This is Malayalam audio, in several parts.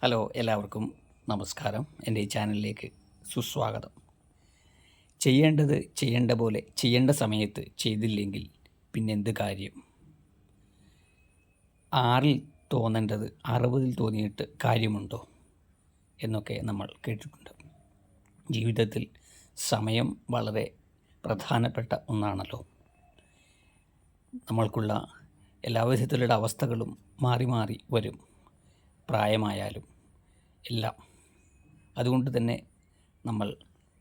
ഹലോ, എല്ലാവർക്കും നമസ്കാരം. എൻ്റെ ഈ ചാനലിലേക്ക് സുസ്വാഗതം. ചെയ്യേണ്ടത് ചെയ്യേണ്ട പോലെ ചെയ്യേണ്ട സമയത്ത് ചെയ്തില്ലെങ്കിൽ പിന്നെന്ത് കാര്യം? 6-ൽ തോന്നേണ്ടത് 60-ൽ തോന്നിയിട്ട് കാര്യമുണ്ടോ എന്നൊക്കെ നമ്മൾ കേട്ടിട്ടുണ്ട്. ജീവിതത്തിൽ സമയം വളരെ പ്രധാനപ്പെട്ട ഒന്നാണല്ലോ. നമ്മൾക്കുള്ള എല്ലാ വിധത്തിലുള്ള അവസ്ഥകളും മാറി മാറി വരും, പ്രായമായാലും എല്ലാം. അതുകൊണ്ട് തന്നെ നമ്മൾ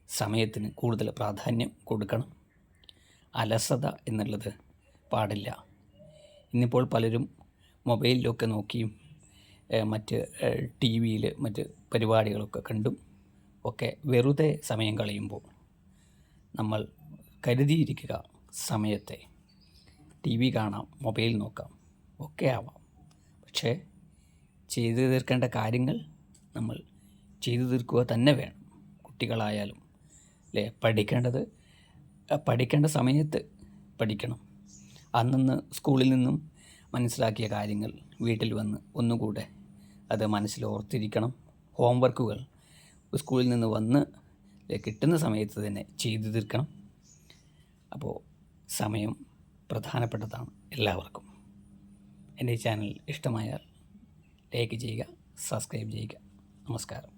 സമയത്തിന് കൂടുതൽ പ്രാധാന്യം കൊടുക്കണം. അലസത എന്നുള്ളത് പാടില്ല. ഇന്നിപ്പോൾ പലരും മൊബൈലിലൊക്കെ നോക്കിയും മറ്റ് ടി വിയിൽ മറ്റ് പരിപാടികളൊക്കെ കണ്ടും ഒക്കെ വെറുതെ സമയം കളയുമ്പോൾ നമ്മൾ കരുതിയിരിക്കുക, സമയത്തെ ടി വി കാണാം, മൊബൈൽ നോക്കാം, ഒക്കെ ആവാം. പക്ഷേ ചെയ്തു തീർക്കേണ്ട കാര്യങ്ങൾ നമ്മൾ ചെയ്തു തീർക്കുക തന്നെ വേണം. കുട്ടികളായാലും അല്ലേ, പഠിക്കേണ്ട സമയത്ത് പഠിക്കണം. അന്നന്ന് സ്കൂളിൽ നിന്നും മനസ്സിലാക്കിയ കാര്യങ്ങൾ വീട്ടിൽ വന്ന് ഒന്നുകൂടെ അത് മനസ്സിൽ ഓർത്തിരിക്കണം. ഹോംവർക്കുകൾ സ്കൂളിൽ നിന്ന് വന്ന് കിട്ടുന്ന സമയത്ത് തന്നെ ചെയ്തു തീർക്കണം. അപ്പോൾ സമയം പ്രധാനപ്പെട്ടതാണ് എല്ലാവർക്കും. എൻ്റെ ഈ ചാനൽ ഇഷ്ടമായാൽ ലൈക്ക് ചെയ്യുക, സബ്സ്ക്രൈബ് ചെയ്യുക. നമസ്കാരം.